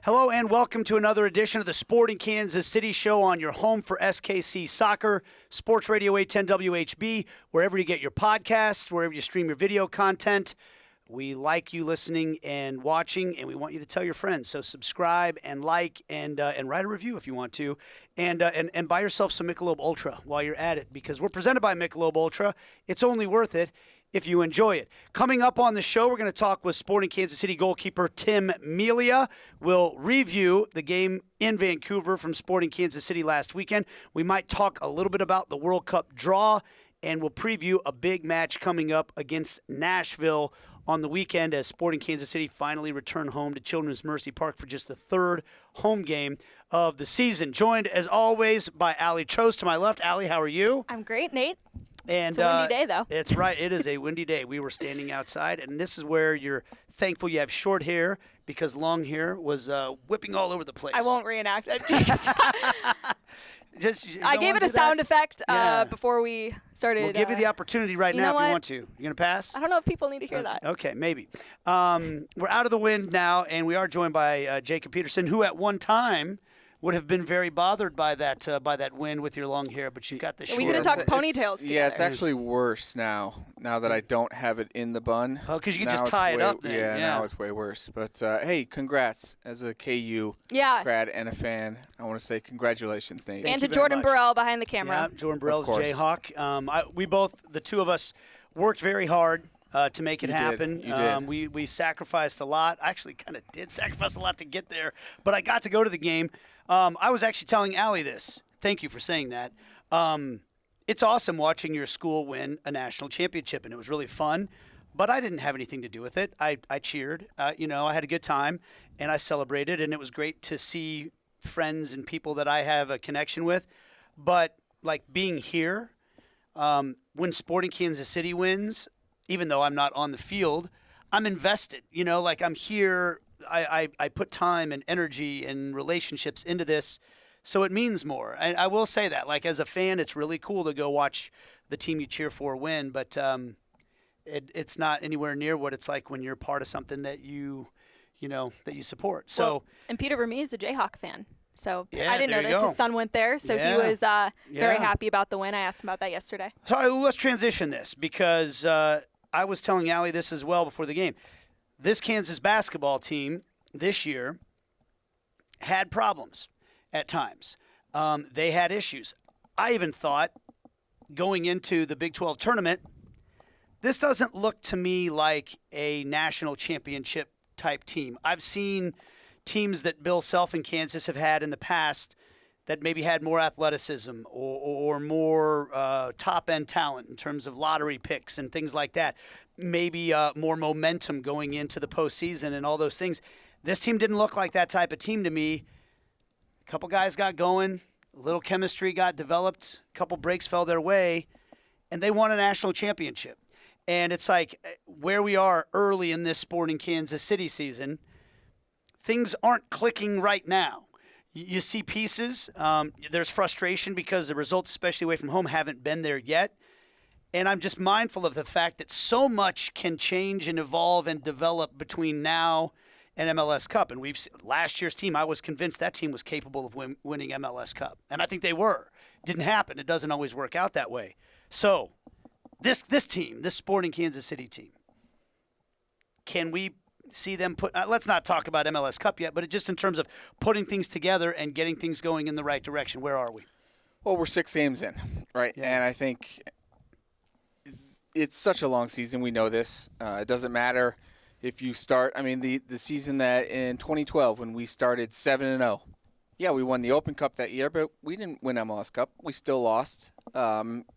Hello and welcome to another edition of the Sporting Kansas City Show on your home for SKC Soccer, Sports Radio 810 WHB, wherever you get your podcasts, wherever you stream your video content. We like you listening and watching, and we want you to tell your friends. So subscribe and like and write a review if you want to, and buy yourself some Michelob Ultra while you're at it, because we're presented by Michelob Ultra. It's only worth it if you enjoy it. Coming up on the show, we're going to talk with Sporting Kansas City goalkeeper Tim Melia. We'll review the game in Vancouver from Sporting Kansas City last weekend. We might talk a little bit about the World Cup draw, and we'll preview a big match coming up against Nashville on the weekend as Sporting Kansas City finally return home to Children's Mercy Park for just the third home game of the season. Joined, as always, by Allie Chose to my left. Allie, how are you? I'm great, Nate. And, it's a windy day, though. It's right. It is a windy day. We were standing outside, and this is where you're thankful you have short hair, because long hair was whipping all over the place. I won't reenact it. I gave it a sound effect before we started. We'll give you the opportunity right now if you want to. You going to pass? I don't know if people need to hear that. Okay, maybe. We're out of the wind now, and we are joined by Jacob Peterson, who at one time would have been very bothered by that wind with your long hair, but you got the short. We could have talked ponytails together. Yeah, it's actually worse now that I don't have it in the bun. Oh, because you can just tie it up then. Yeah, now it's way worse. But, hey, congrats as a KU grad and a fan. I want to say congratulations, Nate. And to Jordan Burrell behind the camera. Yeah, Jordan Burrell's Jayhawk. We both, the two of us, worked very hard to make it happen. You did. We sacrificed a lot. I actually kind of did sacrifice a lot to get there, but I got to go to the game. I was actually telling Allie this. Thank you for saying that. It's awesome watching your school win a national championship, and it was really fun. But I didn't have anything to do with it. I cheered. I had a good time, and I celebrated, and it was great to see friends and people that I have a connection with. But, like, being here, when Sporting Kansas City wins, even though I'm not on the field, I'm invested. I'm here. I put time and energy and relationships into this, so it means more. And I will say that, like, as a fan, it's really cool to go watch the team you cheer for win, but it's not anywhere near what it's like when you're part of something that you support. So, and Peter Vermeer is a Jayhawk fan. So yeah, I didn't know this. His son went there, so he was very happy about the win. I asked him about that yesterday. So let's transition this, because I was telling Allie this as well before the game. This Kansas basketball team this year had problems at times. They had issues. I even thought, going into the Big 12 tournament, this doesn't look to me like a national championship type team. I've seen teams that Bill Self and Kansas have had in the past that maybe had more athleticism or more top-end talent in terms of lottery picks and things like that. Maybe more momentum going into the postseason and all those things. This team didn't look like that type of team to me. A couple guys got going, a little chemistry got developed, a couple breaks fell their way, and they won a national championship. And it's like where we are early in this Sporting Kansas City season, things aren't clicking right now. You see pieces. There's frustration because the results, especially away from home, haven't been there yet. And I'm just mindful of the fact that so much can change and evolve and develop between now and MLS Cup. And last year's team, I was convinced that team was capable of winning MLS Cup. And I think they were. Didn't happen. It doesn't always work out that way. So this team, this Sporting Kansas City team, can we see them put let's not talk about MLS Cup yet, but just in terms of putting things together and getting things going in the right direction, where are we? Well, we're 6 games in, right? Yeah. And I think it's such a long season. We know this. It doesn't matter if you start. I mean, the season that in 2012 when we started 7-0. Yeah, we won the Open Cup that year, but we didn't win MLS Cup. We still lost.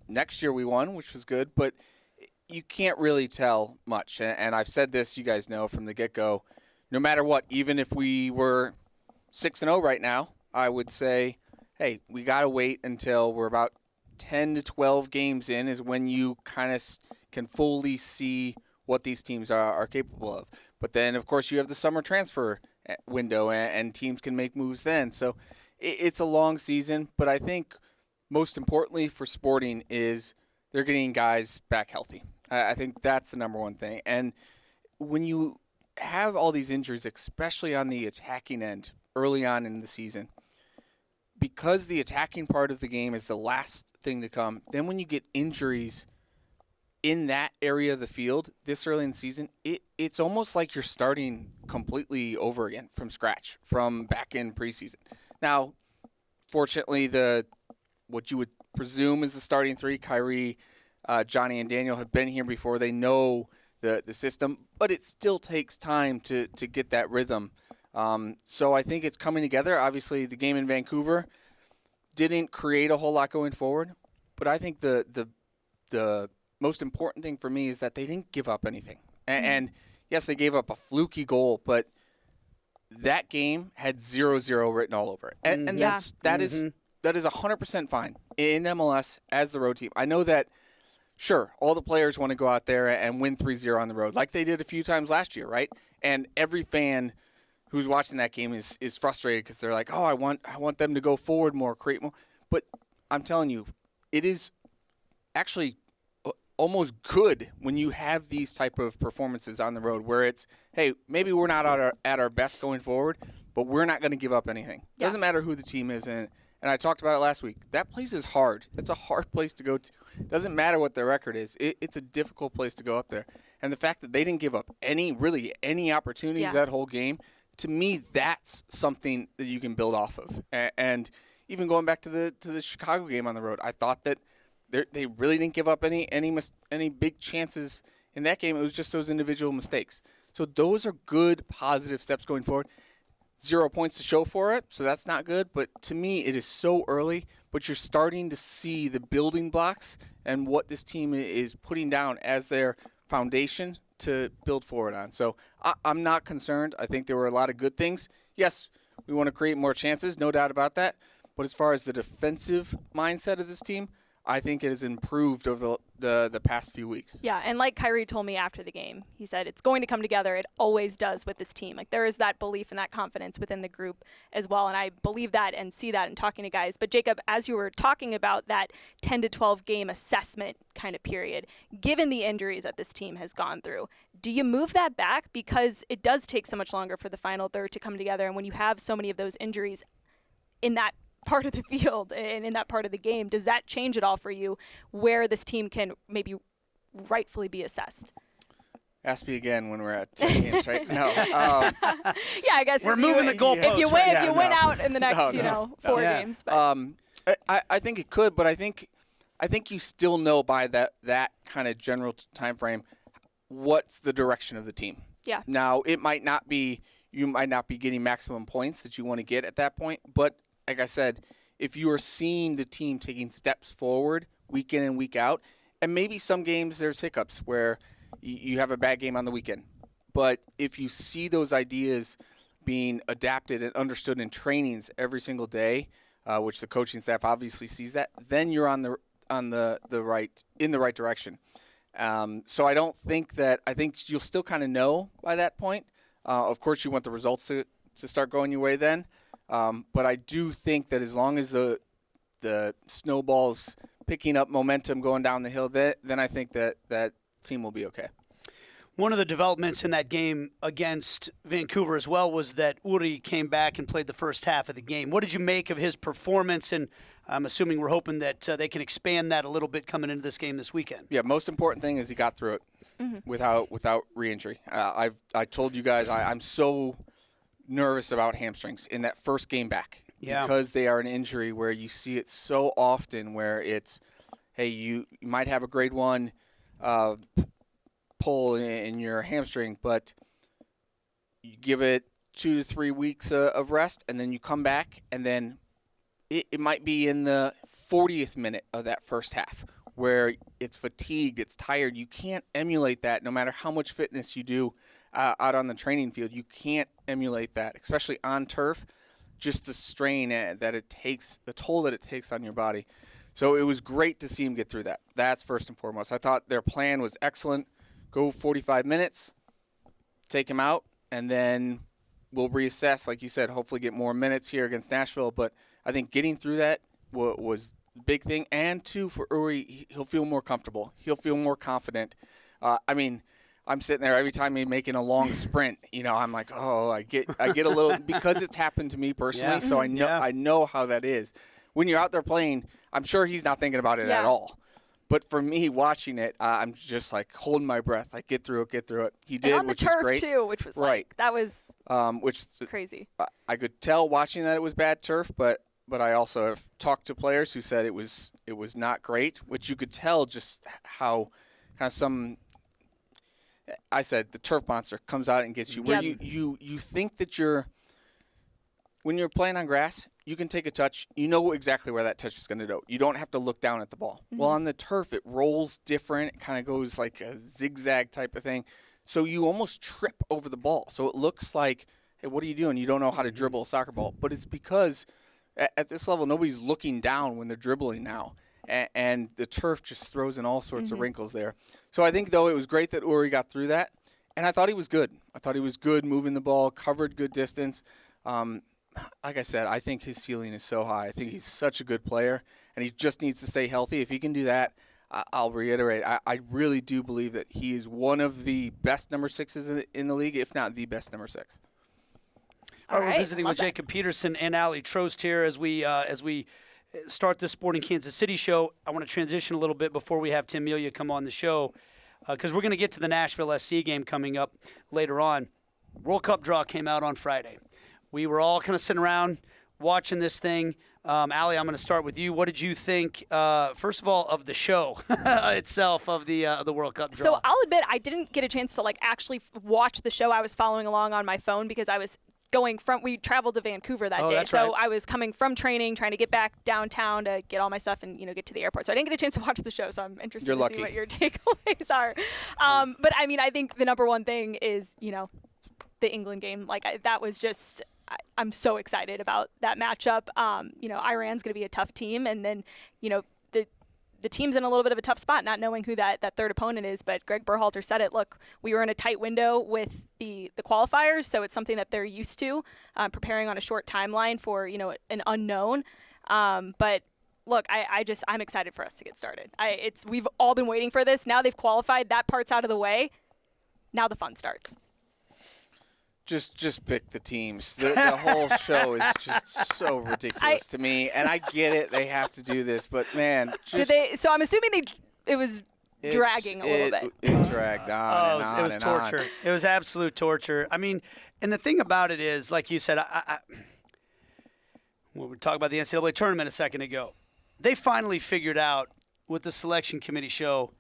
Next year we won, which was good, but you can't really tell much. And I've said this, you guys know from the get-go, no matter what, even if we were 6-0 right now, I would say, hey, we got to wait until we're about 10 to 12 games in is when you kind of can fully see what these teams are capable of. But then, of course, you have the summer transfer window, and teams can make moves then. So it's a long season, but I think most importantly for Sporting is they're getting guys back healthy. I think that's the number one thing. And when you have all these injuries, especially on the attacking end early on in the season, because the attacking part of the game is the last thing to come, then when you get injuries in that area of the field this early in the season, it's almost like you're starting completely over again from scratch, from back in preseason. Now, fortunately, what you would presume is the starting three, Kyrie, Johnny, and Daniel, have been here before. They know the system, but it still takes time to get that rhythm. So I think it's coming together. Obviously, the game in Vancouver didn't create a whole lot going forward, but I think the most important thing for me is that they didn't give up anything. And yes, they gave up a fluky goal, but that game had 0-0 written all over it. And that is 100% fine in MLS as the road team. I know that, sure, all the players want to go out there and win 3-0 on the road, like they did a few times last year, right? And every fan who's watching that game is frustrated because they're like, oh, I want them to go forward more, create more. But I'm telling you, it is actually almost good when you have these type of performances on the road where it's, hey, maybe we're not at our best going forward, but we're not going to give up anything. Yeah. Doesn't matter who the team is. And I talked about it last week. That place is hard. It's a hard place to go to. Doesn't matter what their record is. It's a difficult place to go up there. And the fact that they didn't give up any opportunities that whole game, to me, that's something that you can build off of. And even going back to the Chicago game on the road, I thought that they really didn't give up any big chances in that game. It was just those individual mistakes. So those are good, positive steps going forward. 0 points to show for it, so that's not good. But to me, it is so early, but you're starting to see the building blocks and what this team is putting down as their foundation to build forward on. So I'm not concerned. I think there were a lot of good things. Yes, we want to create more chances, no doubt about that. But as far as the defensive mindset of this team, I think it has improved over the past few weeks. Yeah, and like Kyrie told me after the game, he said it's going to come together. It always does with this team. Like there is that belief and that confidence within the group as well, and I believe that and see that in talking to guys. But Jacob, as you were talking about that 10 to 12 game assessment kind of period, given the injuries that this team has gone through, do you move that back? Because it does take so much longer for the final third to come together, and when you have so many of those injuries in that part of the field and in that part of the game, does that change at all for you where this team can maybe rightfully be assessed? Ask me again when we're at 10 games, right? No. Yeah, I guess we're moving the goalposts. If you win out in the next, 4 games. But. I think it could, but I think you still know by that kind of general time frame what's the direction of the team. Yeah. Now you might not be getting maximum points that you want to get at that point, but like I said, if you are seeing the team taking steps forward week in and week out, and maybe some games there's hiccups where you have a bad game on the weekend, but if you see those ideas being adapted and understood in trainings every single day, which the coaching staff obviously sees that, then you're in the right direction. So I think you'll still kind of know by that point. Of course, you want the results to start going your way then. But I do think that as long as the snowball's picking up momentum going down the hill, then I think that team will be okay. One of the developments in that game against Vancouver as well was that Uri came back and played the first half of the game. What did you make of his performance? And I'm assuming we're hoping that they can expand that a little bit coming into this game this weekend. Yeah, most important thing is he got through it without re-injury. I told you guys I'm so nervous about hamstrings in that first game back because they are an injury where you see it so often where it's, hey, you might have a grade 1 pull in your hamstring, but you give it 2 to 3 weeks of rest, and then you come back, and then it might be in the 40th minute of that first half where it's fatigued, it's tired. You can't emulate that no matter how much fitness you do out on the training field. You can't emulate that, especially on turf, just the strain that it takes, the toll that it takes on your body. So it was great to see him get through that. That's first and foremost. I thought their plan was excellent. Go 45 minutes, take him out, and then we'll reassess, like you said, hopefully get more minutes here against Nashville. But I think getting through that was the big thing. And, too, for Uri, he'll feel more comfortable. He'll feel more confident. I'm sitting there every time he's making a long sprint. I'm like, oh, I get a little because it's happened to me personally. Yeah. So I know how that is. When you're out there playing, I'm sure he's not thinking about it at all. But for me, watching it, I'm just like holding my breath. Like, get through it. He did, and on which the turf is great. too, which was right. That was which crazy. I could tell watching that it was bad turf, but I also have talked to players who said it was not great, which you could tell just how kind of some. I said the turf monster comes out and gets you. Where you think that when you're playing on grass, you can take a touch. You know exactly where that touch is going to go. You don't have to look down at the ball. Mm-hmm. Well, on the turf, it rolls different. It kind of goes like a zigzag type of thing. So you almost trip over the ball. So it looks like, hey, what are you doing? You don't know how to dribble a soccer ball. But it's because at this level, nobody's looking down when they're dribbling now. And the turf just throws in all sorts of wrinkles there. So I think, though, it was great that Uri got through that. And I thought he was good. I thought he was good moving the ball, covered good distance. Like I said, I think his ceiling is so high. I think he's such a good player, and he just needs to stay healthy. If he can do that, I'll reiterate, I really do believe that he is one of the best number 6s in the league, if not the best number 6. All right, we're visiting with Jacob Peterson and Allie Trost here as we start the Sporting Kansas City show. I want to transition a little bit before we have Tim Melia come on the show because we're going to get to the Nashville SC game coming up later on. World Cup draw came out on Friday. We were all kind of sitting around watching this thing. Allie, I'm going to start with you. What did you think, first of all, of the show itself, of the World Cup draw? So I'll admit I didn't get a chance to actually watch the show. I was following along on my phone because I was we traveled to Vancouver that day. So I was coming from training, trying to get back downtown to get all my stuff and, get to the airport. So I didn't get a chance to watch the show. So I'm interested to see what your takeaways are. But I mean, I think the number one thing is, the England game. That was just, I'm so excited about that matchup. Iran's going to be a tough team. And then, the team's in a little bit of a tough spot, not knowing who that third opponent is. But Greg Berhalter said it. Look, we were in a tight window with the qualifiers, so it's something that they're used to, preparing on a short timeline for an unknown. But look, I'm excited for us to get started. We've all been waiting for this. Now they've qualified. That part's out of the way. Now the fun starts. Just pick the teams. The whole show is just so ridiculous to me, and I get it. They have to do this, but man, So I'm assuming it was dragging a little bit. It dragged on and on. It was torture. It was absolute torture. I mean, and the thing about it is, like you said, we were talking about the NCAA tournament a second ago. They finally figured out with the selection committee show.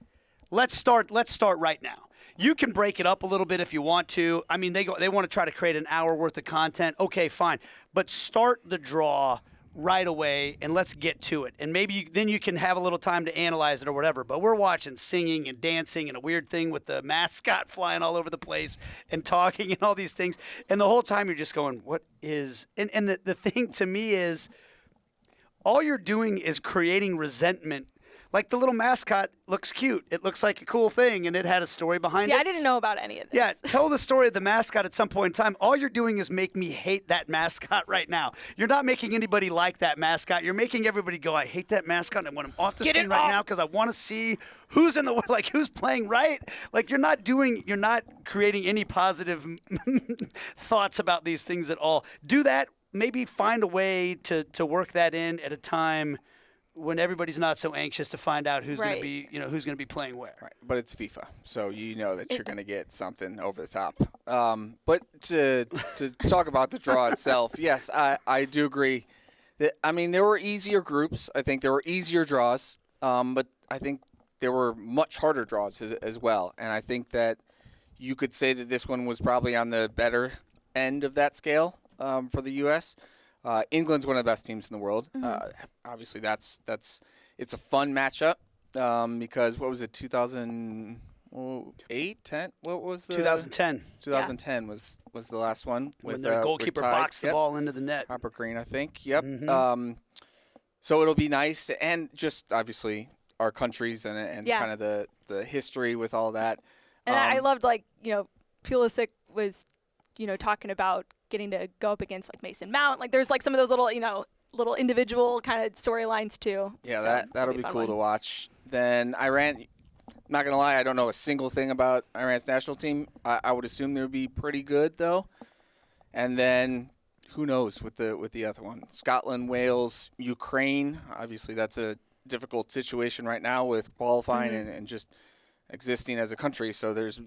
Let's start right now. You can break it up a little bit if you want to. I mean, they want to try to create an hour worth of content. Okay, fine. But start the draw right away and let's get to it. And maybe then you can have a little time to analyze it or whatever. But we're watching singing and dancing and a weird thing with the mascot flying all over the place and talking and all these things. And the whole time you're just going, what is – and the thing to me is all you're doing is creating resentment. Like the little mascot looks cute. It looks like a cool thing, and it had a story behind it. See, I didn't know about any of this. Yeah, tell the story of the mascot at some point in time. All you're doing is make me hate that mascot right now. You're not making anybody like that mascot. You're making everybody go, I hate that mascot, and I want him off the screen right now because I want to see who's who's playing right. Like you're not creating any positive thoughts about these things at all. Do that. Maybe find a way to work that in at a time when everybody's not so anxious to find out who's going to be, who's going to be playing where. Right, but it's FIFA, so you know that you're going to get something over the top. But to talk about the draw itself, yes, I do agree. There were easier groups. I think there were easier draws, but I think there were much harder draws as well. And I think that you could say that this one was probably on the better end of that scale for the U.S. England's one of the best teams in the world. Obviously, it's a fun matchup because what was it, 2008, 10? What was the 2010? 2010 was the last one when the goalkeeper boxed the ball into the net. Harper Green, I think. Yep. So it'll be nice, and just obviously our countries and kind of the history with all that. And I loved Pulisic was talking about getting to go up against Mason Mount. There's some of those little individual kind of storylines too. Yeah, so that'll be cool to watch. Then Iran, not going to lie, I don't know a single thing about Iran's national team. I would assume they would be pretty good, though. And then who knows with the other one? Scotland, Wales, Ukraine. Obviously, that's a difficult situation right now with qualifying and just existing as a country. So there's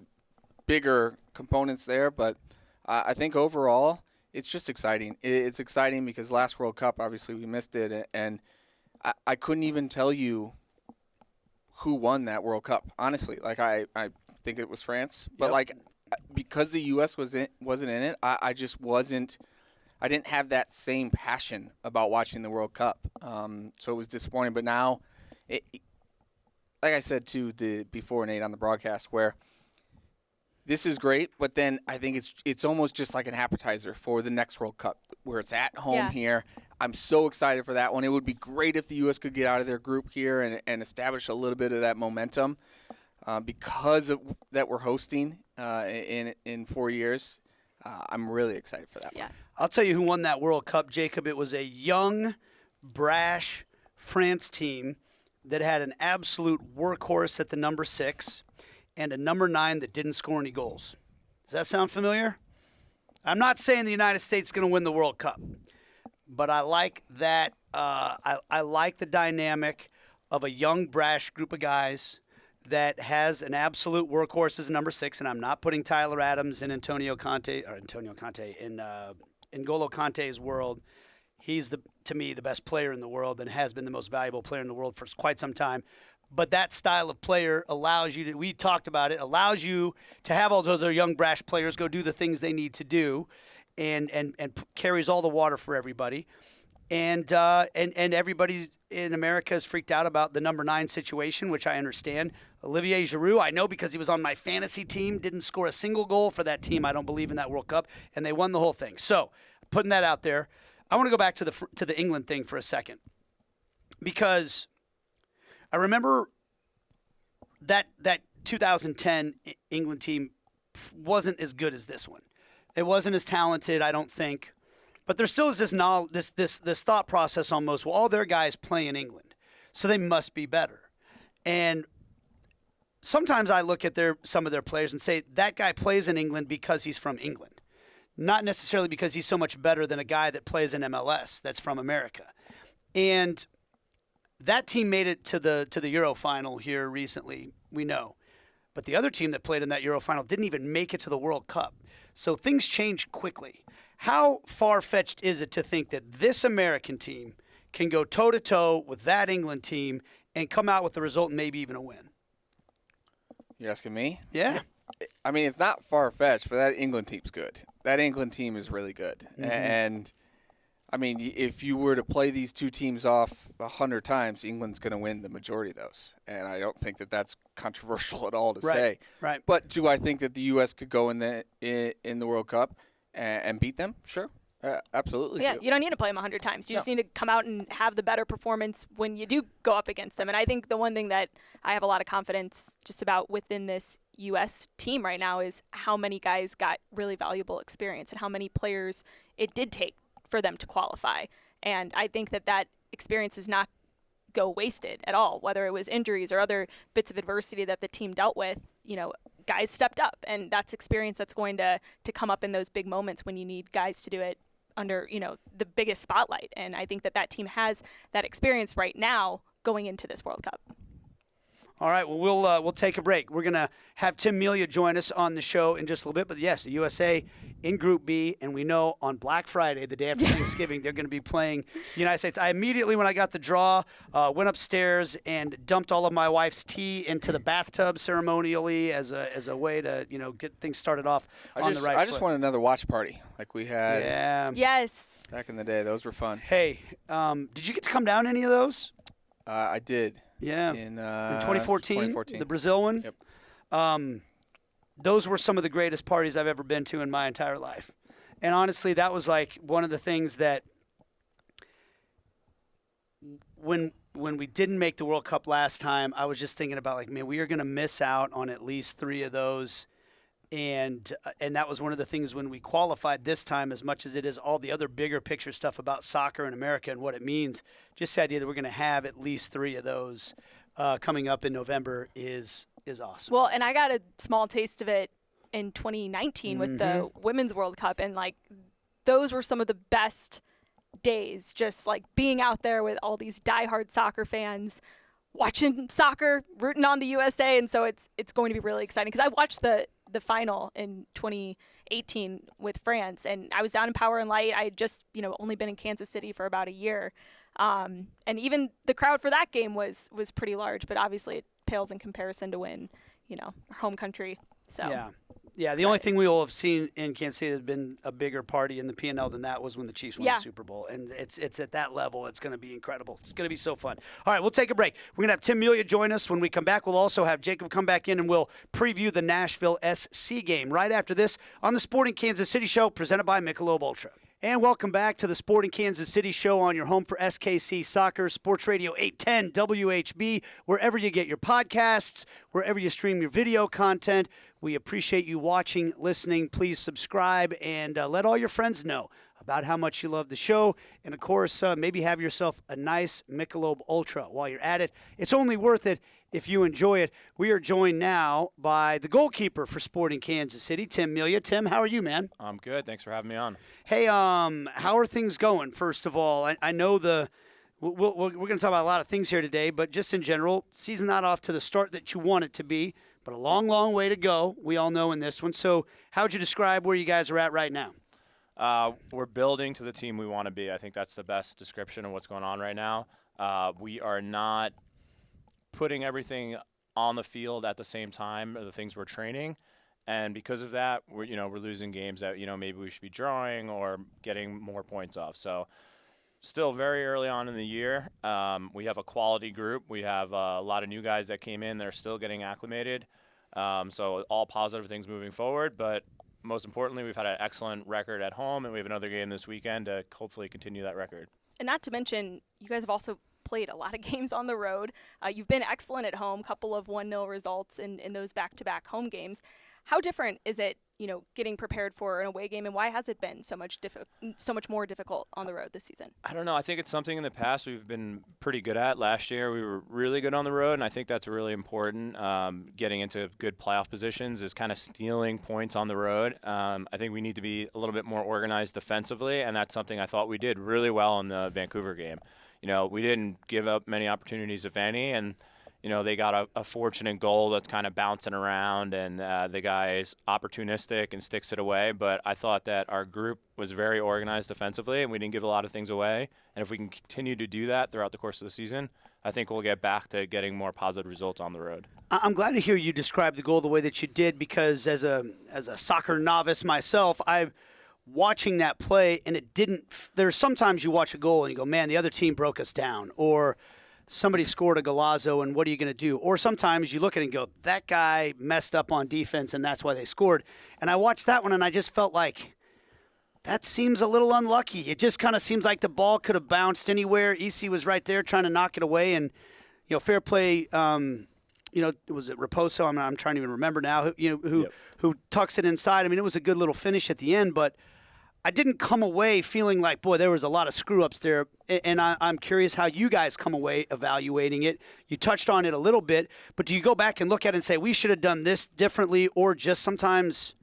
bigger components there. But I think overall, it's just exciting. It's exciting because last World Cup, obviously, we missed it. And I couldn't even tell you who won that World Cup. Honestly, like I think it was France, but like because the U.S. wasn't in it, I just wasn't. I didn't have that same passion about watching the World Cup, so it was disappointing. But now, like I said to before Nate on the broadcast, where this is great, but then I think it's almost just like an appetizer for the next World Cup, where it's at home here. I'm so excited for that one. It would be great if the U.S. could get out of their group here and establish a little bit of that momentum because of that we're hosting in 4 years. I'm really excited for that one. I'll tell you who won that World Cup, Jacob. It was a young, brash France team that had an absolute workhorse at the number 6 and a number 9 that didn't score any goals. Does that sound familiar? I'm not saying the United States is going to win the World Cup. But I like that. I like the dynamic of a young, brash group of guys that has an absolute workhorse as number 6. And I'm not putting Tyler Adams in N'Golo Kante's world. He's to me the best player in the world and has been the most valuable player in the world for quite some time. But that style of player allows you to. We talked about it. Allows you to have all those other young, brash players go do the things they need to do. And carries all the water for everybody. And everybody in America is freaked out about the number 9 situation, which I understand. Olivier Giroud, I know because he was on my fantasy team, didn't score a single goal for that team. I don't believe in that World Cup, and they won the whole thing. So, putting that out there, I want to go back to the England thing for a second because I remember that 2010 England team wasn't as good as this one. It wasn't as talented, I don't think. But there still is this thought process almost, well, all their guys play in England, so they must be better. And sometimes I look at some of their players and say, that guy plays in England because he's from England, not necessarily because he's so much better than a guy that plays in MLS that's from America. And that team made it to the Euro final here recently, we know. But the other team that played in that Euro final didn't even make it to the World Cup. So things change quickly. How far-fetched is it to think that this American team can go toe-to-toe with that England team and come out with the result and maybe even a win? You asking me? Yeah. I mean, it's not far-fetched, but that England team's good. That England team is really good. Mm-hmm. And, I mean, if you were to play these two teams off 100 times, England's going to win the majority of those. And I don't think that that's controversial at all to say. Right. But do I think that the U.S. could go in the World Cup and beat them? Sure. Absolutely. Yeah, you don't need to play them 100 times. You just need to come out and have the better performance when you do go up against them. And I think the one thing that I have a lot of confidence just about within this U.S. team right now is how many guys got really valuable experience and how many players it did take for them to qualify. And I think that experience does not go wasted at all, whether it was injuries or other bits of adversity that the team dealt with. Guys stepped up, and that's experience that's going to come up in those big moments when you need guys to do it under, the biggest spotlight. And I think that team has that experience right now going into this World Cup. All right, well, we'll take a break. We're going to have Tim Melia join us on the show in just a little bit. But, yes, the USA in Group B, and we know on Black Friday, the day after Thanksgiving, they're going to be playing the United States. I immediately, when I got the draw, went upstairs and dumped all of my wife's tea into the bathtub ceremonially as a way to, get things started off on the right foot. I just want another watch party like we had Yes. back in the day. Those were fun. Hey, did you get to come down to any of those? I did. Yeah, in 2014, the Brazil one. Yep. Those were some of the greatest parties I've ever been to in my entire life. And honestly, that was like one of the things that when we didn't make the World Cup last time, I was just thinking about like, man, we are going to miss out on at least 3 of those. And that was one of the things when we qualified this time, as much as it is all the other bigger picture stuff about soccer in America and what it means, just the idea that we're going to have at least 3 of those coming up in November is is awesome. Well, and I got a small taste of it in 2019 with the Women's World Cup, and like those were some of the best days, just like being out there with all these diehard soccer fans watching soccer, rooting on the USA. And so it's going to be really exciting because I watched the final in 2018 with France, and I was down in Power and Light. I had just only been in Kansas City for about a year, and even the crowd for that game was pretty large, but obviously it pales in comparison to win our home country. So yeah, the only thing we will have seen in Kansas City has been a bigger party in the P&L than that was when the Chiefs won the Super Bowl. And it's at that level. It's going to be incredible. It's going to be so fun. All right, we'll take a break. We're going to have Tim Melia join us. When we come back, we'll also have Jacob come back in, and we'll preview the Nashville SC game right after this on the Sporting Kansas City Show presented by Michelob Ultra. And welcome back to the Sporting Kansas City Show on your home for SKC Soccer, Sports Radio 810 WHB, wherever you get your podcasts, wherever you stream your video content. We appreciate you watching, listening. Please subscribe and let all your friends know about how much you love the show. And, of course, maybe have yourself a nice Michelob Ultra while you're at it. It's only worth it if you enjoy it. We are joined now by the goalkeeper for Sporting Kansas City, Tim Melia. Tim, how are you, man? I'm good. Thanks for having me on. Hey, how are things going, first of all? I know we're going to talk about a lot of things here today, but just in general, season not off to the start that you want it to be, but a long, long way to go, we all know in this one. So how would you describe where you guys are at right now? We're building to the team we want to be. I think that's the best description of what's going on right now. We are not putting everything on the field at the same time of the things we're training, and because of that, we're losing games that maybe we should be drawing or getting more points off. So still very early on in the year. We have a quality group. We have a lot of new guys that came in that are still getting acclimated. So all positive things moving forward, but most importantly, we've had an excellent record at home, and we have another game this weekend to hopefully continue that record. And not to mention, you guys have also played a lot of games on the road. You've been excellent at home, couple of 1-0 results in those back-to-back home games. How different is it, getting prepared for an away game, and why has it been so much more difficult on the road this season? I don't know. I think it's something in the past we've been pretty good at. Last year we were really good on the road, and I think that's really important. Getting into good playoff positions is kind of stealing points on the road. I think we need to be a little bit more organized defensively, and that's something I thought we did really well in the Vancouver game. We didn't give up many opportunities, if any, and they got a fortunate goal that's kind of bouncing around, and the guy is opportunistic and sticks it away. But I thought that our group was very organized defensively, and we didn't give a lot of things away. And if we can continue to do that throughout the course of the season, I think we'll get back to getting more positive results on the road. I'm glad to hear you describe the goal the way that you did, because as a soccer novice myself, I'm watching that play, and it didn't – there's sometimes you watch a goal and you go, man, the other team broke us down, or – somebody scored a golazo, and what are you going to do? Or sometimes you look at it and go, that guy messed up on defense, and that's why they scored. And I watched that one, and I just felt like that seems a little unlucky. It just kind of seems like the ball could have bounced anywhere. EC was right there trying to knock it away, and fair play. Was it Raposo? I'm trying to even remember now. Who tucks it inside. I mean, it was a good little finish at the end, but I didn't come away feeling like, boy, there was a lot of screw-ups there, and I'm curious how you guys come away evaluating it. You touched on it a little bit, but do you go back and look at it and say, we should have done this differently, or just sometimes,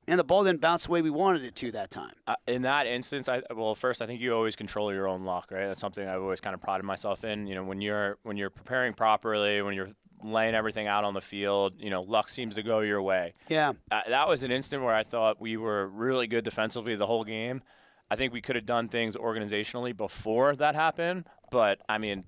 man, the ball didn't bounce the way we wanted it to that time? In that instance, first, I think you always control your own luck, right? That's something I've always kind of prided myself in. When you're preparing properly, when you're laying everything out on the field, luck seems to go your way. Yeah. That was an instant where I thought we were really good defensively the whole game. I think we could have done things organizationally before that happened, but, I mean,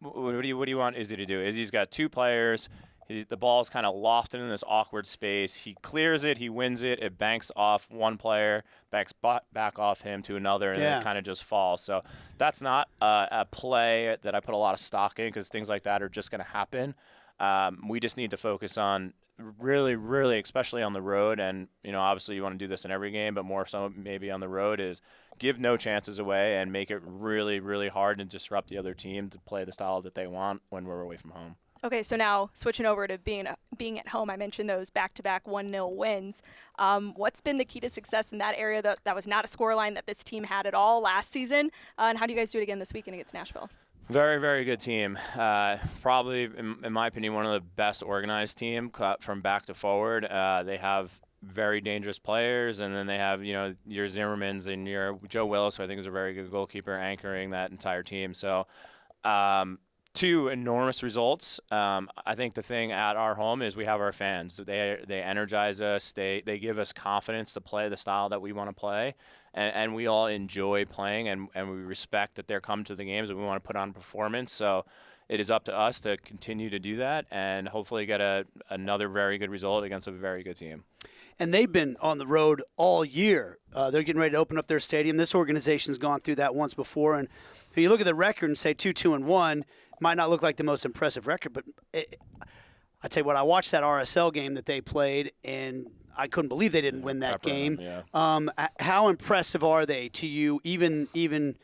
what do you want Izzy to do? Izzy's got two players. The ball's kind of lofted in this awkward space. He clears it. He wins it. It banks off one player, banks back off him to another, and then it kind of just falls. So that's not a play that I put a lot of stock in, because things like that are just going to happen. We just need to focus on really, really, especially on the road. And, obviously you want to do this in every game, but more so maybe on the road, is give no chances away and make it really, really hard and disrupt the other team to play the style that they want when we're away from home. Okay, so now switching over to being at home, I mentioned those back-to-back 1-0 wins. What's been the key to success in that area? That was not a scoreline that this team had at all last season. And how do you guys do it again this weekend against Nashville? Very, very good team. Probably, in my opinion, one of the best organized team from back to forward. They have very dangerous players, and then they have, your Zimmermans and your Joe Willis, who I think is a very good goalkeeper, anchoring that entire team. So, two enormous results. I think the thing at our home is we have our fans. They energize us. They give us confidence to play the style that we want to play. And we all enjoy playing, and we respect that they're coming to the games, and we want to put on a performance. So it is up to us to continue to do that and hopefully get another very good result against a very good team. And they've been on the road all year. They're getting ready to open up their stadium. This organization's gone through that once before. And when you look at the record and say 2-2-1, might not look like the most impressive record, but I tell you what, I watched that RSL game that they played, and I couldn't believe they didn't win that game. How impressive are they to you, even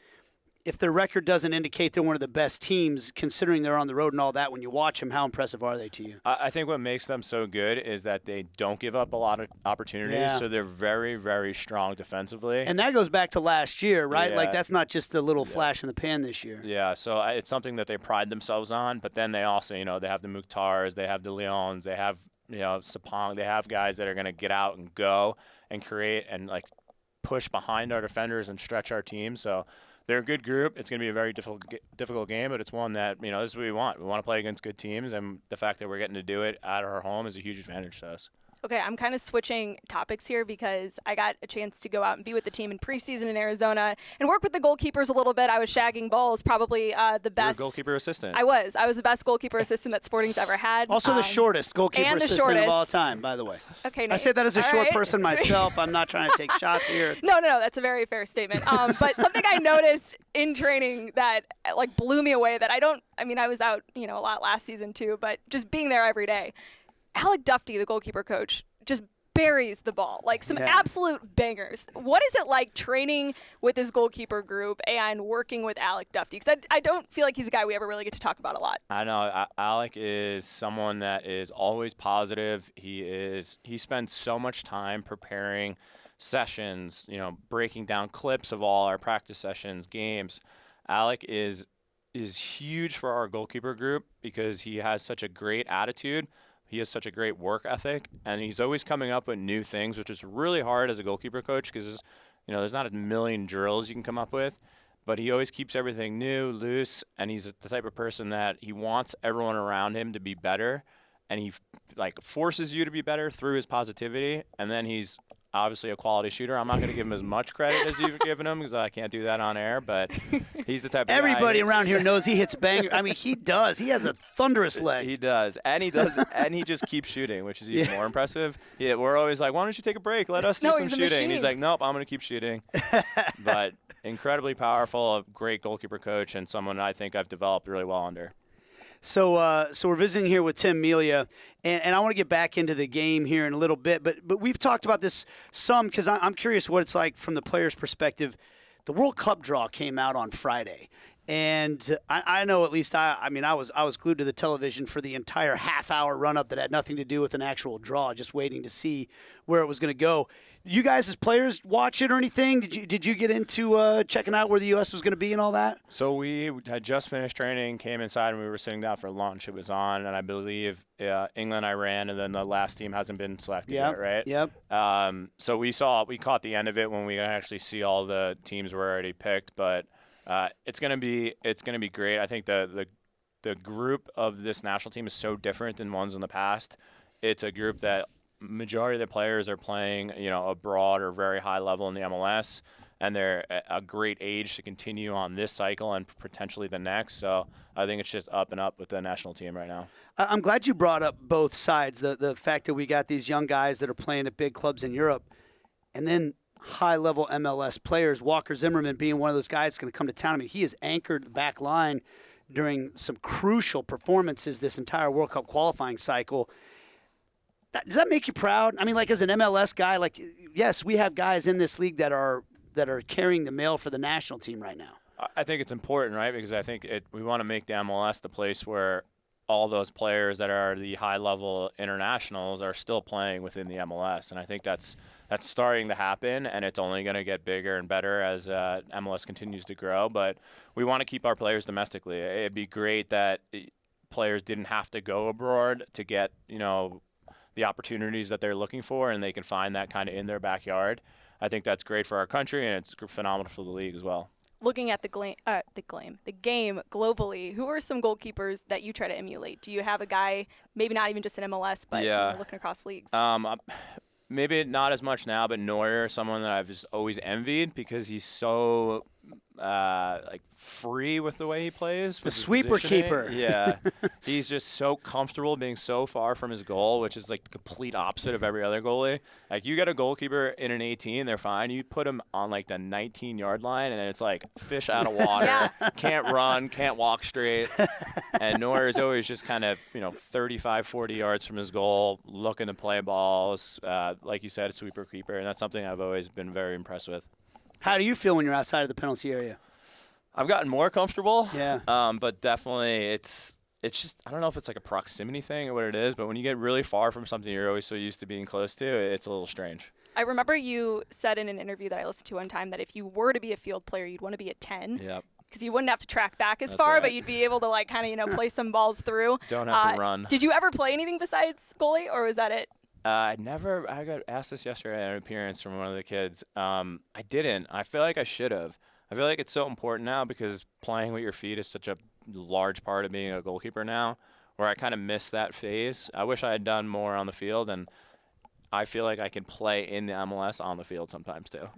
if their record doesn't indicate they're one of the best teams, considering they're on the road and all that? When you watch them, how impressive are they to you? I think what makes them so good is that they don't give up a lot of opportunities, so they're very, very strong defensively. And that goes back to last year, right? Like, that's not just a little flash in the pan this year. Yeah, so it's something that they pride themselves on, but then they also, they have the Mukhtars, they have the Leons, they have, Sapong, they have guys that are going to get out and go and create and, push behind our defenders and stretch our team. So they're a good group. It's going to be a very difficult game, but it's one that, this is what we want. We want to play against good teams, and the fact that we're getting to do it at our home is a huge advantage to us. Okay, I'm kind of switching topics here because I got a chance to go out and be with the team in preseason in Arizona and work with the goalkeepers a little bit. I was shagging balls, probably the best. You're a goalkeeper assistant. I was the best goalkeeper assistant that Sporting's ever had. Also the shortest goalkeeper assistant of all time, by the way. Okay, Nate. I say that as a short person myself. I'm not trying to take shots here. No, that's a very fair statement. But something I noticed in training that blew me away that I was out, a lot last season too, but just being there every day. Alec Duffy, the goalkeeper coach, just buries the ball, some absolute bangers. What is it like training with this goalkeeper group and working with Alec Duffy? Because I don't feel like he's a guy we ever really get to talk about a lot. I know. Alec is someone that is always positive. He spends so much time preparing sessions, breaking down clips of all our practice sessions, games. Alec is huge for our goalkeeper group because he has such a great attitude. He has such a great work ethic, and he's always coming up with new things, which is really hard as a goalkeeper coach because, there's not a million drills you can come up with. But he always keeps everything new, loose, and he's the type of person that he wants everyone around him to be better, and he forces you to be better through his positivity. And then he's obviously a quality shooter. I'm not going to give him as much credit as you've given him because I can't do that on air, but he's the type of Everybody guy. around here knows he hits bangers. I mean, he does. He has a thunderous leg. He does. And he just keeps shooting, which is even more impressive. Yeah, we're always like, why don't you take a break? Let us do some shooting. And he's like, nope, I'm going to keep shooting. But incredibly powerful, a great goalkeeper coach, and someone I think I've developed really well under. So we're visiting here with Tim Melia, and I want to get back into the game here in a little bit, but we've talked about this some because I'm curious what it's like from the player's perspective. The World Cup draw came out on Friday, and I know at least I was glued to the television for the entire half-hour run-up that had nothing to do with an actual draw, just waiting to see where it was going to go. You guys as players watch it or anything? Did you get into checking out where the U.S. was going to be and all that? So we had just finished training, came inside, and we were sitting down for lunch. It was on, and I believe England, Iran, and then the last team hasn't been selected yet, right? Yep. So we caught the end of it when we actually see all the teams were already picked, but it's gonna be great. I think the group of this national team is so different than ones in the past. It's a group that majority of the players are playing, abroad or very high level in the MLS, and they're a great age to continue on this cycle and potentially the next. So I think it's just up and up with the national team right now. I'm glad you brought up both sides, the fact that we got these young guys that are playing at big clubs in Europe, and then high-level MLS players, Walker Zimmerman being one of those guys that's going to come to town. I mean, he has anchored the back line during some crucial performances this entire World Cup qualifying cycle. Does that make you proud? I mean, as an MLS guy, yes, we have guys in this league that are carrying the mail for the national team right now. I think it's important, right? Because I think we want to make the MLS the place where all those players that are the high-level internationals are still playing within the MLS, and I think that's starting to happen, and it's only going to get bigger and better as MLS continues to grow. But we want to keep our players domestically. It'd be great that players didn't have to go abroad to get, the opportunities that they're looking for, and they can find that kind of in their backyard. I think that's great for our country, and it's phenomenal for the league as well. Looking at the game globally, who are some goalkeepers that you try to emulate? Do you have a guy, maybe not even just in MLS, but looking across leagues? Maybe not as much now, but Neuer, someone that I've just always envied because he's so free with the way he plays. The sweeper keeper. Yeah. He's just so comfortable being so far from his goal, which is like the complete opposite of every other goalie. Like, you get a goalkeeper in an 18, they're fine. You put him on like the 19-yard line, and it's like fish out of water. Yeah. Can't run, can't walk straight. And Neuer is always just kind of, 35, 40 yards from his goal, looking to play balls. Like you said, a sweeper keeper, and that's something I've always been very impressed with. How do you feel when you're outside of the penalty area? I've gotten more comfortable. Yeah. But definitely it's just, I don't know if it's like a proximity thing or what it is, but when you get really far from something you're always so used to being close to, it's a little strange. I remember you said in an interview that I listened to one time that if you were to be a field player, you'd want to be a 10. Yep. Because you wouldn't have to track back as That's far, right. but you'd be able to play some balls through. Don't have to run. Did you ever play anything besides goalie, or was that it? I got asked this yesterday at an appearance from one of the kids. I didn't. I feel like I should have. I feel like it's so important now because playing with your feet is such a large part of being a goalkeeper now, where I kind of missed that phase. I wish I had done more on the field, and I feel like I can play in the MLS on the field sometimes too.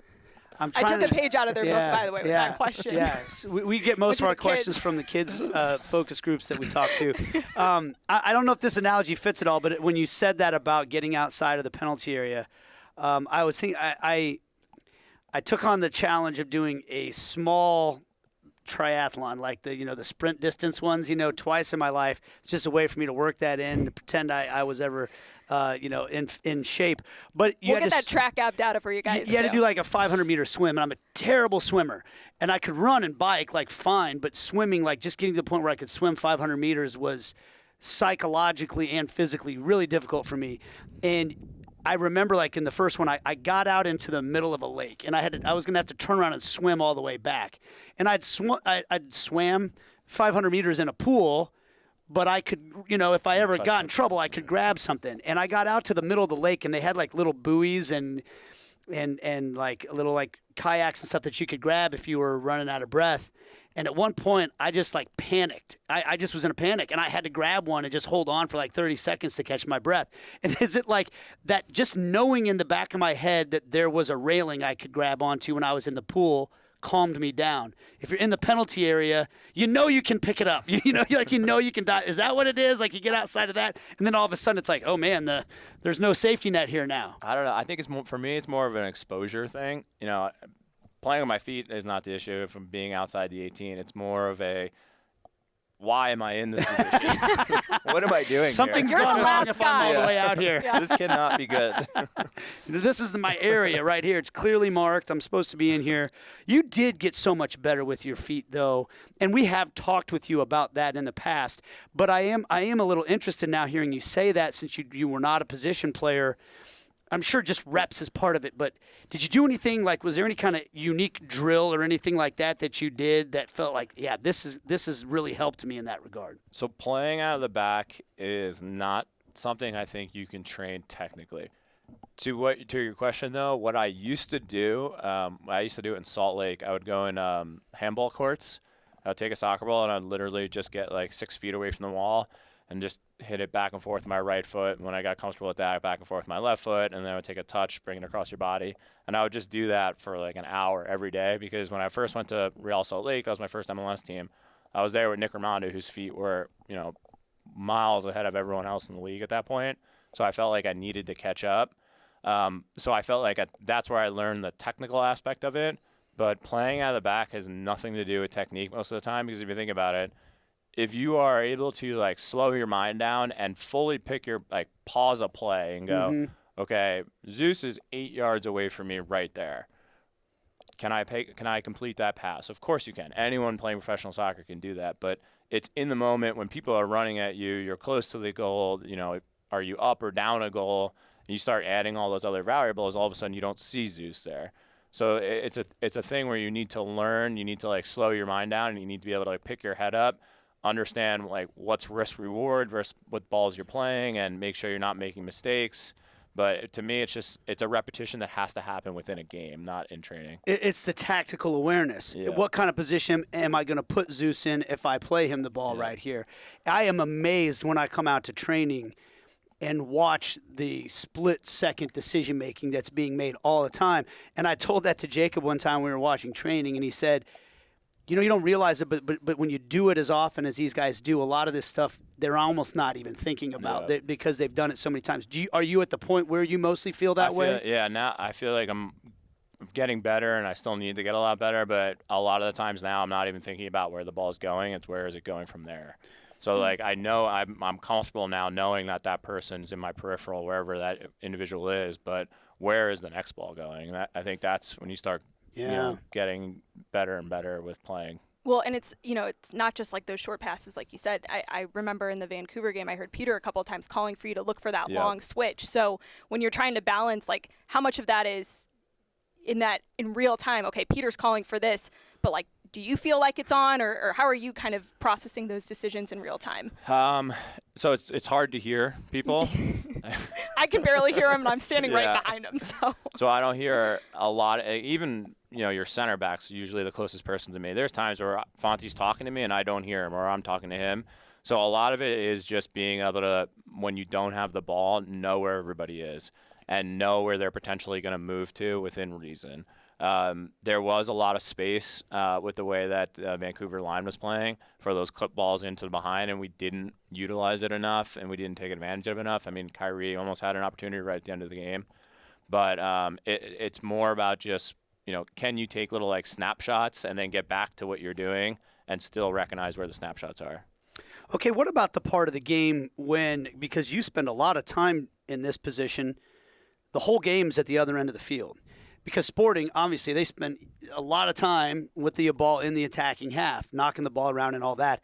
I took a page out of their book, by the way, with that question. Yeah, so we get most of our questions from the kids' focus groups that we talk to. I don't know if this analogy fits at all, but when you said that about getting outside of the penalty area, I was thinking I took on the challenge of doing a small triathlon, like the sprint distance ones, twice in my life. It's just a way for me to work that in, to pretend I was ever in shape. But we'll get that track app data for you guys. You had to do like a 500-meter swim, and I'm a terrible swimmer. And I could run and bike like fine, but swimming, like just getting to the point where I could swim 500 meters was psychologically and physically really difficult for me. And I remember, like in the first one, I got out into the middle of a lake, and I was going to have to turn around and swim all the way back. And I'd swam 500 meters in a pool, but I could, if I ever got in trouble, I could grab something. And I got out to the middle of the lake, and they had like little buoys and like little like kayaks and stuff that you could grab if you were running out of breath. And at one point, I just like panicked. I just was in a panic, and I had to grab one and just hold on for like 30 seconds to catch my breath. And is it like that, just knowing in the back of my head that there was a railing I could grab onto when I was in the pool calmed me down? If you're in the penalty area, you can pick it up. You can die. Is that what it is? Like, you get outside of that, and then all of a sudden it's like, oh man, there's no safety net here now. I don't know. I think for me, it's more of an exposure thing. Playing on my feet is not the issue from being outside the 18. It's more of a, why am I in this position? What am I doing Something's here? gone wrong if I'm all the way out here. Yeah. This cannot be good. This is my area right here. It's clearly marked. I'm supposed to be in here. You did get so much better with your feet, though, and we have talked with you about that in the past. But I am a little interested now hearing you say that, since you were not a position player. I'm sure just reps is part of it, but did you do anything, like, was there any kind of unique drill or anything like that you did that felt like, yeah, this has really helped me in that regard? So playing out of the back is not something I think you can train technically. To your question, though, what I used to do, I used to do it in Salt Lake. I would go in handball courts. I would take a soccer ball, and I'd literally just get like 6 feet away from the wall and just hit it back and forth with my right foot. When I got comfortable with that, back and forth with my left foot, and then I would take a touch, bring it across your body. And I would just do that for like an hour every day, because when I first went to Real Salt Lake, that was my first MLS team. I was there with Nick Raimondo, whose feet were, miles ahead of everyone else in the league at that point. So I felt like I needed to catch up. So I felt like that's where I learned the technical aspect of it. But playing out of the back has nothing to do with technique most of the time, because if you think about it, if you are able to like slow your mind down and fully pick your, like, pause a play and go, okay, Zeus is 8 yards away from me right there. can I complete that pass? Of course you can. Anyone playing professional soccer can do that, but it's in the moment when people are running at you, you're close to the goal, are you up or down a goal? And you start adding all those other variables, all of a sudden you don't see Zeus there. So it's a thing where you need to learn, you need to like slow your mind down, and you need to be able to like pick your head up, understand like what's risk reward versus what balls you're playing, and make sure you're not making mistakes. But to me, it's a repetition that has to happen within a game, not in training. It's the tactical awareness. Yeah. What kind of position am I going to put Zeus in if I play him the ball right here? I am amazed when I come out to training and watch the split-second decision-making that's being made all the time. And I told that to Jacob one time we were watching training, and he said, you don't realize it, but when you do it as often as these guys do, a lot of this stuff they're almost not even thinking about because they've done it so many times. Are you at the point where you mostly feel that way? Yeah, now I feel like I'm getting better, and I still need to get a lot better, but a lot of the times now I'm not even thinking about where the ball's going. It's where is it going from there. So, like, I know I'm comfortable now knowing that person's in my peripheral, wherever that individual is, but where is the next ball going? I think that's when you start getting better and better with playing. Well, and it's not just like those short passes, like you said. I remember in the Vancouver game, I heard Peter a couple of times calling for you to look for that long switch. So when you're trying to balance, like, how much of that is in real time? Okay, Peter's calling for this, but like, do you feel like it's on, or how are you kind of processing those decisions in real time? So it's hard to hear people. I can barely hear him, and I'm standing right behind him. So I don't hear a lot. Even your center back's usually the closest person to me. There's times where Fonte's talking to me and I don't hear him, or I'm talking to him. So a lot of it is just being able to, when you don't have the ball, know where everybody is and know where they're potentially going to move to within reason. There was a lot of space with the way that the Vancouver line was playing for those clip balls into the behind, and we didn't utilize it enough, and we didn't take advantage of it enough. I mean, Kyrie almost had an opportunity right at the end of the game. But it's more about just, can you take little like snapshots and then get back to what you're doing and still recognize where the snapshots are. Okay, what about the part of the game because you spend a lot of time in this position, the whole game's at the other end of the field. Because Sporting, obviously, they spend a lot of time with the ball in the attacking half, knocking the ball around and all that.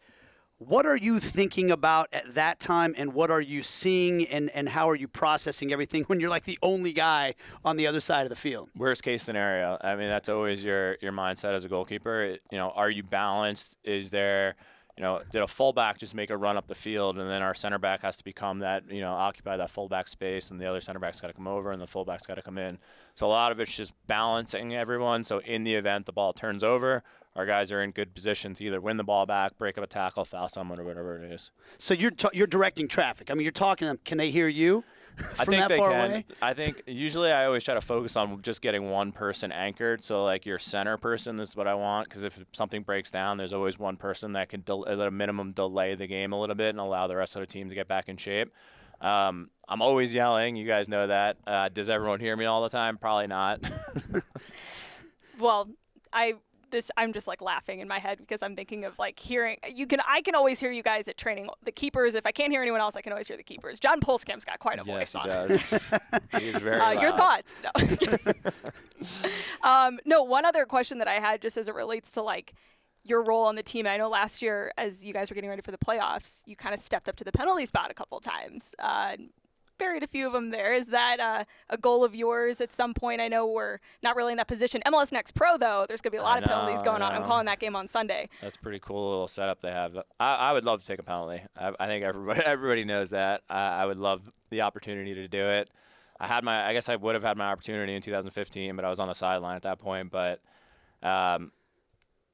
What are you thinking about at that time, and what are you seeing, and how are you processing everything when you're like the only guy on the other side of the field? Worst case scenario. I mean, that's always your mindset as a goalkeeper. Are you balanced? Is there, did a fullback just make a run up the field, and then our center back has to become that, occupy that fullback space, and the other center back's got to come over, and the fullback's got to come in. So a lot of it's just balancing everyone. So in the event the ball turns over, our guys are in good position to either win the ball back, break up a tackle, foul someone, or whatever it is. So you're directing traffic. I mean, you're talking to them. Can they hear you from that far away? I think usually I always try to focus on just getting one person anchored. So like your center person, this is what I want, because if something breaks down, there's always one person that can at a minimum delay the game a little bit and allow the rest of the team to get back in shape. I'm always yelling. You guys know that. Does everyone hear me all the time? Probably not. Well, I'm just like laughing in my head because I'm thinking of like hearing I can always hear you guys at training. The keepers, if I can't hear anyone else, I can always hear the keepers. John Polskam's got quite a voice on him. Yes, he does. He's very loud. Your thoughts? No. No, one other question that I had just as it relates to like your role on the team. I know last year as you guys were getting ready for the playoffs, you kind of stepped up to the penalty spot a couple times. Buried a few of them there. Is that a goal of yours at some point? I know we're not really in that position. MLS Next Pro, though, there's going to be a lot of penalties going on. I'm calling that game on Sunday. That's a pretty cool little setup they have. I would love to take a penalty. I think everybody knows that. I would love the opportunity to do it. I guess I would have had my opportunity in 2015, but I was on the sideline at that point. But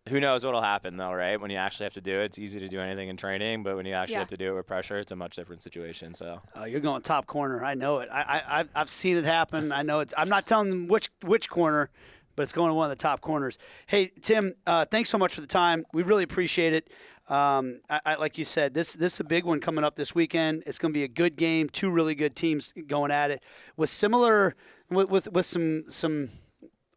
who knows what'll happen though, right? When you actually have to do it, it's easy to do anything in training, but when you actually have to do it with pressure, it's a much different situation. So you're going top corner. I know it. I've seen it happen. I know it's. I'm not telling them which corner, but it's going to one of the top corners. Hey Tim, thanks so much for the time. We really appreciate it. Like you said, this is a big one coming up this weekend. It's going to be a good game. Two really good teams going at it with similar with some.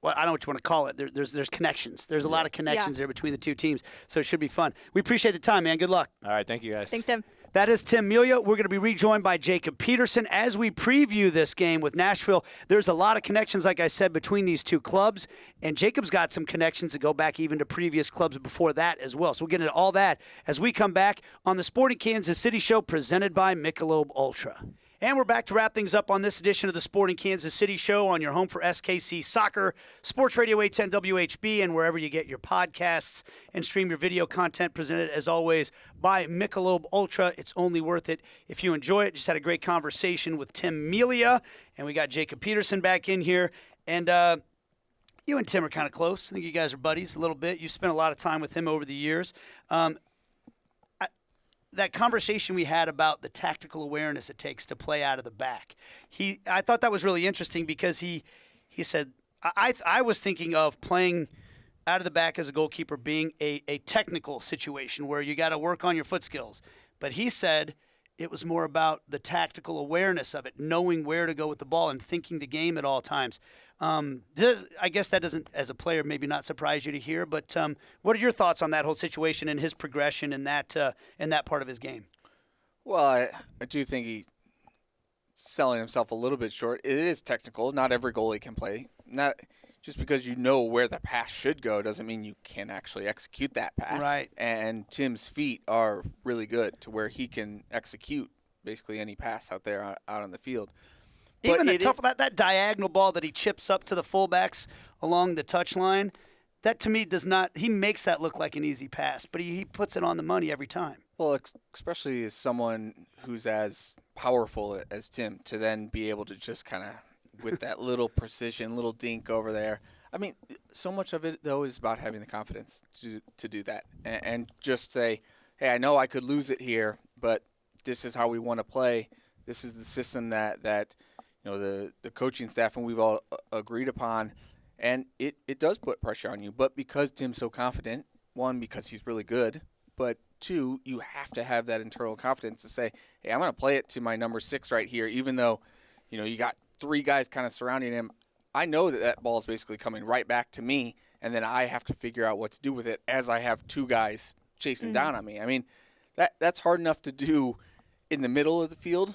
Well, I don't know what you want to call it. There's connections. There's a lot of connections there between the two teams, so it should be fun. We appreciate the time, man. Good luck. All right, thank you guys. Thanks, Tim. That is Tim Melia. We're going to be rejoined by Jacob Peterson as we preview this game with Nashville. There's a lot of connections, like I said, between these two clubs, and Jacob's got some connections that go back even to previous clubs before that as well. So we'll get into all that as we come back on the Sporting Kansas City Show presented by Michelob Ultra. And we're back to wrap things up on this edition of the Sporting Kansas City Show on your home for SKC Soccer, Sports Radio 810 WHB, and wherever you get your podcasts and stream your video content, presented as always by Michelob Ultra. It's only worth it if you enjoy it. Just had a great conversation with Tim Melia, and we got Jacob Peterson back in here. And you and Tim are kind of close. I think you guys are buddies a little bit. You spent a lot of time with him over the years. That conversation we had about the tactical awareness it takes to play out of the back. I thought that was really interesting because he said, I was thinking of playing out of the back as a goalkeeper being a technical situation where you got to work on your foot skills. But he said it was more about the tactical awareness of it, knowing where to go with the ball and thinking the game at all times. I guess that doesn't, as a player, maybe not surprise you to hear, but what are your thoughts on that whole situation and his progression in that part of his game? Well, I do think he's selling himself a little bit short. It is technical. Not every goalie can play. Not just because you know where the pass should go doesn't mean you can actually execute that pass. Right. And Tim's feet are really good to where he can execute basically any pass out there out on the field. Even that diagonal ball that he chips up to the fullbacks along the touchline, that to me does not – he makes that look like an easy pass, but he puts it on the money every time. Well, especially as someone who's as powerful as Tim, to then be able to just kind of, with that little precision, little dink over there. I mean, so much of it, though, is about having the confidence to do that and just say, hey, I know I could lose it here, but this is how we want to play. This is the system that you know, the coaching staff and we've all agreed upon, and it does put pressure on you. But because Tim's so confident, one, because he's really good, but two, you have to have that internal confidence to say, hey, I'm going to play it to my number 6 right here, even though, you know, you got 3 guys kind of surrounding him. I know that ball is basically coming right back to me, and then I have to figure out what to do with it as I have 2 guys chasing down on me. I mean, that's hard enough to do in the middle of the field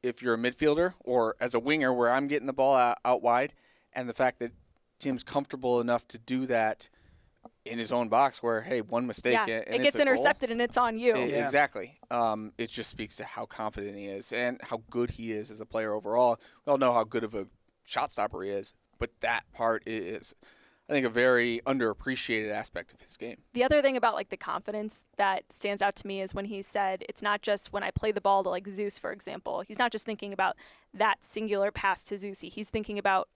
if you're a midfielder or as a winger where I'm getting the ball out wide, and the fact that Tim's comfortable enough to do that in his own box where, hey, one mistake and it gets intercepted and it's on you. Exactly. It just speaks to how confident he is and how good he is as a player overall. We all know how good of a shot stopper he is, but that part is, I think, a very underappreciated aspect of his game. The other thing about like the confidence that stands out to me is when he said it's not just when I play the ball to like Zeus, for example. He's not just thinking about that singular pass to Zeusy. He's thinking about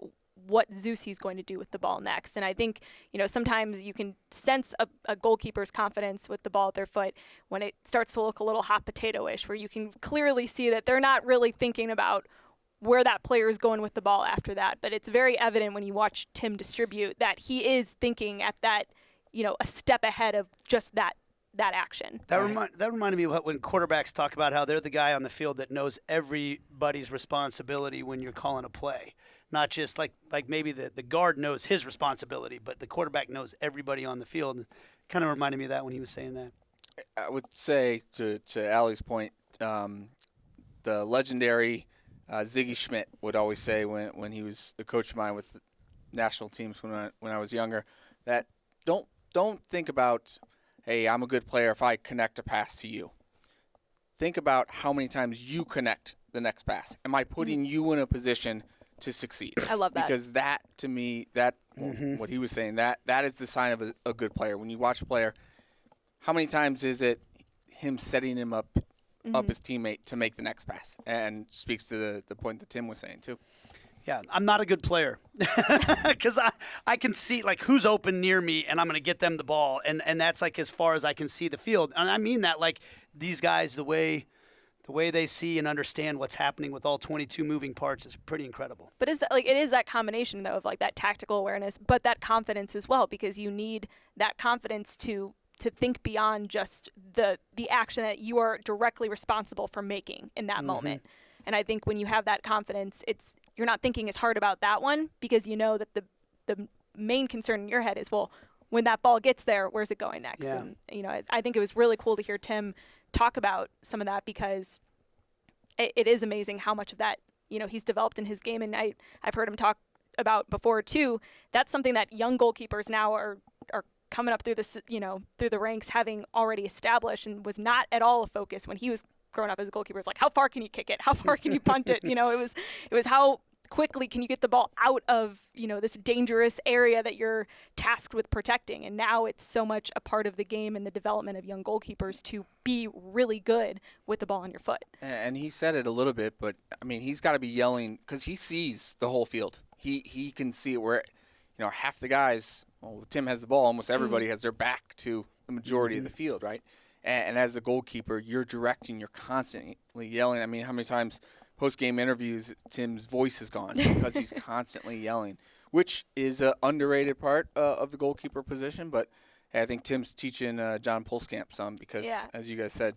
what Zeusy's going to do with the ball next. And I think, you know, sometimes you can sense a goalkeeper's confidence with the ball at their foot when it starts to look a little hot potato-ish, where you can clearly see that they're not really thinking about where that player is going with the ball after that. But it's very evident when you watch Tim distribute that he is thinking at that, you know, a step ahead of just that action. That reminded me of when quarterbacks talk about how they're the guy on the field that knows everybody's responsibility when you're calling a play. Not just like maybe the guard knows his responsibility, but the quarterback knows everybody on the field. And kind of reminded me of that when he was saying that. I would say, to Allie's point, the legendary Ziggy Schmidt would always say when he was a coach of mine with national teams when I was younger, that don't think about, hey, I'm a good player if I connect a pass to you. Think about how many times you connect the next pass. Am I putting you in a position to succeed? I love that. Because that, to me, what he was saying, that is the sign of a good player. When you watch a player, how many times is it him setting him up his teammate to make the next pass? And speaks to the point that Tim was saying, too. Yeah, I'm not a good player because I can see like who's open near me and I'm going to get them the ball. And that's like as far as I can see the field. And I mean that like these guys, the way they see and understand what's happening with all 22 moving parts is pretty incredible. But it is that combination, though, of like that tactical awareness, but that confidence as well, because you need that confidence to think beyond just the action that you are directly responsible for making in that moment. And I think when you have that confidence, you're not thinking as hard about that one because you know that the main concern in your head is, well, when that ball gets there, where's it going next? Yeah. And, you know, I think it was really cool to hear Tim talk about some of that because it is amazing how much of that, he's developed in his game. And I've heard him talk about before too. That's something that young goalkeepers now are coming up through this, through the ranks, having already established, and was not at all a focus when he was growing up as a goalkeeper. It's like, how far can you kick it? How far can you punt it? It was how quickly can you get the ball out of, this dangerous area that you're tasked with protecting. And now it's so much a part of the game and the development of young goalkeepers to be really good with the ball on your foot. And he said it a little bit, but I mean, he's got to be yelling because he sees the whole field. He can see it where, half the guys, well, Tim has the ball, almost everybody has their back to the majority of the field, right? And as a goalkeeper, you're directing, you're constantly yelling. I mean, how many times post-game interviews, Tim's voice is gone because he's constantly yelling, which is an underrated part of the goalkeeper position. But hey, I think Tim's teaching John Pulskamp some because, as you guys said,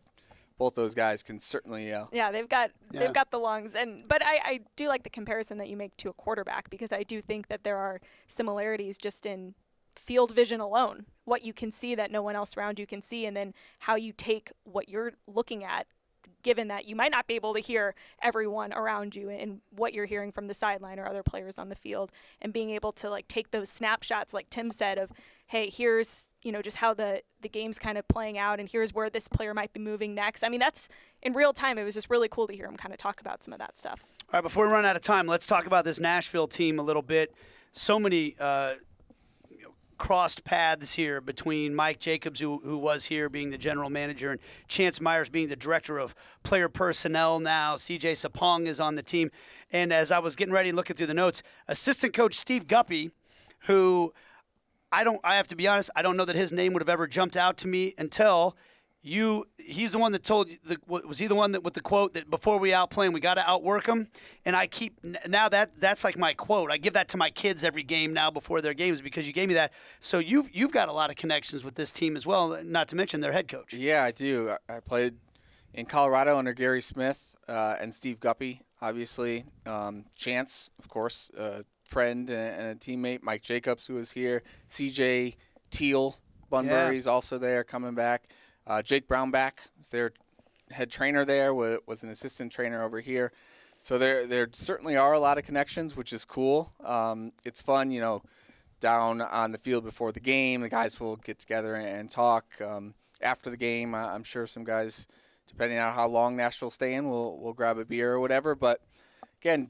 both those guys can certainly yell. Yeah, they've got the lungs. But I do like the comparison that you make to a quarterback because I do think that there are similarities just in field vision alone, what you can see that no one else around you can see, and then how you take what you're looking at, given that you might not be able to hear everyone around you and what you're hearing from the sideline or other players on the field, and being able to take those snapshots, like Tim said, of, hey, here's, just how the game's kind of playing out, and here's where this player might be moving next. I mean, that's in real time. It was just really cool to hear him kind of talk about some of that stuff. All right, before we run out of time, let's talk about this Nashville team a little bit. So many crossed paths here between Mike Jacobs, who was here being the general manager, and Chance Myers being the director of player personnel now. CJ Sapong is on the team. And as I was getting ready and looking through the notes, assistant coach Steve Guppy, who I have to be honest, I don't know that his name would have ever jumped out to me until he's the one that told you, was he the one that with the quote that before we outplay him, we got to outwork him? And I keep, now that's like my quote. I give that to my kids every game now before their games because you gave me that. So you've got a lot of connections with this team as well, not to mention their head coach. Yeah, I do. I played in Colorado under Gary Smith and Steve Guppy, obviously. Chance, of course, a friend and a teammate. Mike Jacobs, who was here. CJ Teal Bunbury's also there, coming back. Jake Brownback was their head trainer there, was an assistant trainer over here. So there certainly are a lot of connections, which is cool. It's fun, down on the field before the game. The guys will get together and talk. After the game, I'm sure some guys, depending on how long Nashville's staying, will grab a beer or whatever. But, again,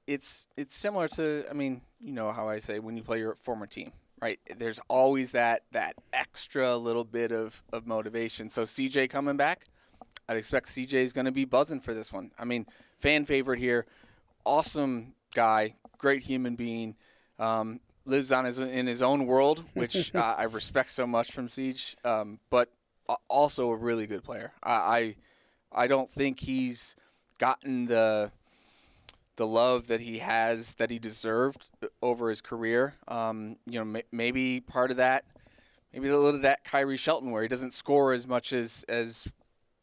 it's similar to, I mean, you know how I say when you play your former team. Right, there's always that extra little bit of motivation. So CJ coming back, I'd expect CJ is going to be buzzing for this one. I mean, fan favorite here, awesome guy, great human being, lives in his own world, which I respect so much from Siege, but also a really good player. I don't think he's gotten the love that he has, that he deserved over his career. Maybe part of that, maybe a little of that Kyrie Shelton, where he doesn't score as much as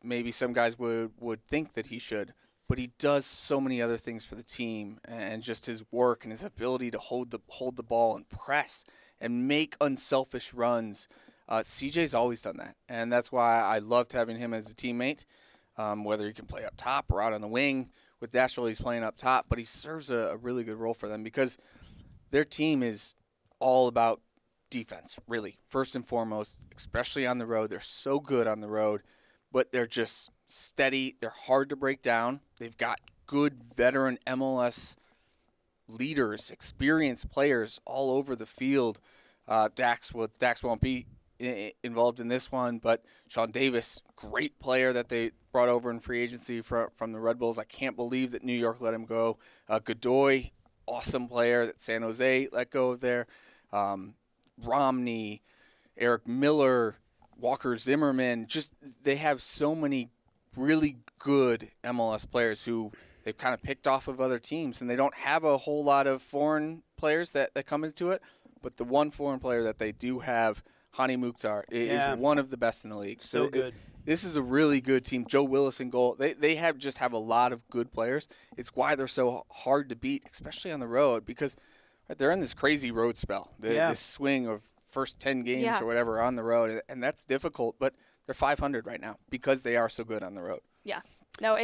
maybe some guys would think that he should. But he does so many other things for the team, and just his work and his ability to hold the ball and press and make unselfish runs. CJ's always done that, and that's why I loved having him as a teammate, whether he can play up top or out on the wing. With Nashville, he's playing up top, but he serves a really good role for them because their team is all about defense, really, first and foremost, especially on the road. They're so good on the road, but they're just steady. They're hard to break down. They've got good veteran MLS leaders, experienced players all over the field. Dax won't be involved in this one, but Sean Davis, great player that they brought over in free agency from the Red Bulls. I can't believe that New York let him go. Godoy, awesome player that San Jose let go of there. Romney, Eric Miller, Walker Zimmerman, just they have so many really good MLS players who they've kind of picked off of other teams, and they don't have a whole lot of foreign players that come into it, but the one foreign player that they do have, Hani Mukhtar, is one of the best in the league. So good. This is a really good team. Joe Willis in goal. They have a lot of good players. It's why they're so hard to beat, especially on the road, because they're in this crazy road spell. This swing of first 10 games Yeah. or whatever on the road, and that's difficult. But they're 500 right now because they are so good on the road. Yeah. No,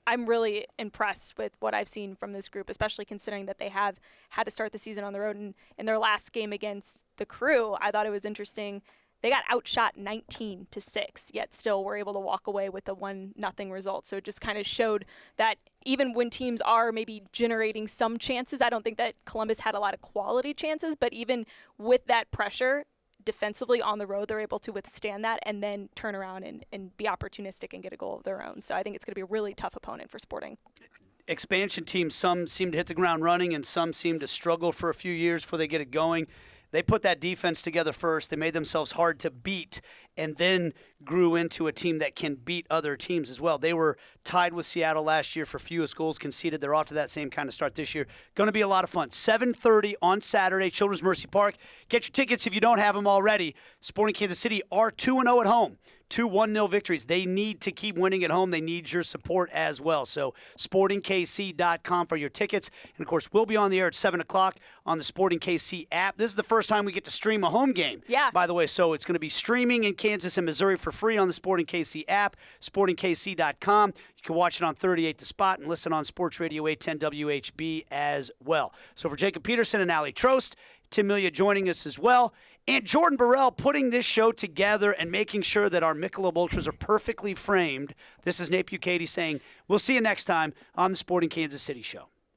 I'm really impressed with what I've seen from this group, especially considering that they have had to start the season on the road. And in their last game against the Crew, I thought it was interesting. They got outshot 19-6, yet still were able to walk away with a 1-0 result. So it just kind of showed that even when teams are maybe generating some chances, I don't think that Columbus had a lot of quality chances, but even with that pressure, defensively on the road, they're able to withstand that and then turn around and be opportunistic and get a goal of their own. So I think it's going to be a really tough opponent for Sporting. Expansion teams, some seem to hit the ground running and some seem to struggle for a few years before they get it going. They put that defense together first. They made themselves hard to beat and then grew into a team that can beat other teams as well. They were tied with Seattle last year for fewest goals conceded. They're off to that same kind of start this year. Going to be a lot of fun. 7:30 on Saturday, Children's Mercy Park. Get your tickets if you don't have them already. Sporting Kansas City are 2-0 at home. 2 1-0 victories. They need to keep winning at home. They need your support as well. So sportingkc.com for your tickets. And, of course, we'll be on the air at 7 o'clock on the Sporting KC app. This is the first time we get to stream a home game, by the way. So it's going to be streaming in Kansas and Missouri for free on the Sporting KC app, sportingkc.com. You can watch it on 38 The Spot and listen on Sports Radio 810 WHB as well. So for Jacob Peterson and Allie Trost, Tim Melia joining us as well, and Jordan Burrell putting this show together and making sure that our Michelob Ultras are perfectly framed. This is Nate Bucati saying, we'll see you next time on the Sporting Kansas City Show.